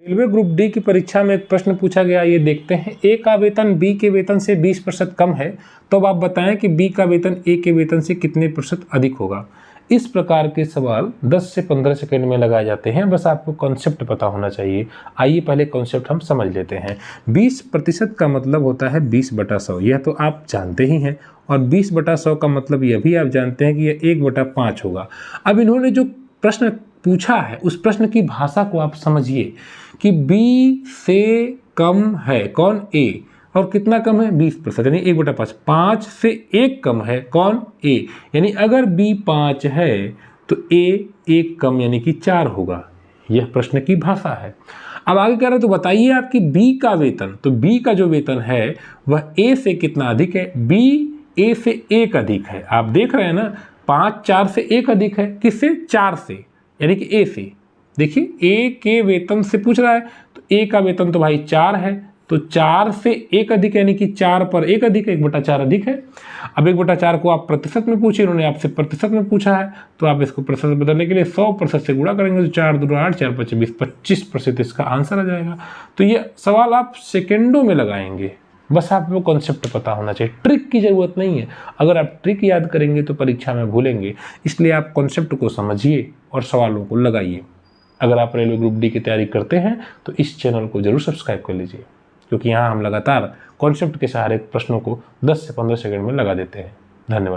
Railway group D की परीक्षा में एक प्रश्न पूछा गया, ये देखते हैं। ए का वेतन बी के वेतन से 20% कम है, तो अब आप बताएं कि बी का वेतन ए के वेतन से कितने प्रतिशत अधिक होगा। इस प्रकार के सवाल 10 से 15 सेकंड में लगाए जाते हैं, बस आपको कॉन्सेप्ट पता होना चाहिए। आइए पहले कॉन्सेप्ट हम समझ लेते हैं। 20% का मतलब होता है 20/100, यह तो आप जानते ही हैं। और 20/100 का मतलब यह भी आप जानते हैं कि यह 1/5 होगा। अब इन्होंने जो प्रश्न पूछा है उस प्रश्न की भाषा को आप समझिए कि बी से कम है कौन, ए, और कितना कम है 20%, यानी 1/5। 5 से 1 कम है कौन, ए, यानी अगर बी 5 है तो ए 1 कम यानी कि 4 होगा। यह प्रश्न की भाषा है। अब आगे कह रहे हैं तो बताइए आपकी बी का वेतन, तो बी का जो वेतन है वह ए से कितना अधिक है। बी ए से 1 अधिक है, आप देख रहे हैं ना, 5 4 से 1 अधिक है, किससे, 4 से, यानी कि ए से। देखिए ए के वेतन से पूछ रहा है, तो ए का वेतन तो भाई 4 है, तो 4 से 1 अधिक यानी कि 4 पर 1 अधिक है, 1/4 अधिक है। अब 1/4 को आप प्रतिशत में पूछिए, उन्होंने आपसे प्रतिशत में पूछा है, तो आप इसको प्रतिशत बदलने के लिए 100% से गुणा करेंगे, तो 4 दूनी 8, 4 5 20, 25% इसका आंसर आ जाएगा। तो ये सवाल आप सेकेंडों में लगाएंगे, बस आपको कॉन्सेप्ट पता होना चाहिए, ट्रिक की ज़रूरत नहीं है। अगर आप ट्रिक याद करेंगे तो परीक्षा में भूलेंगे, इसलिए आप कॉन्सेप्ट को समझिए और सवालों को लगाइए। अगर आप रेलवे ग्रुप डी की तैयारी करते हैं तो इस चैनल को जरूर सब्सक्राइब कर लीजिए, क्योंकि यहाँ हम लगातार कॉन्सेप्ट के सहारे प्रश्नों को 10 से 15 सेकंड में लगा देते हैं। धन्यवाद।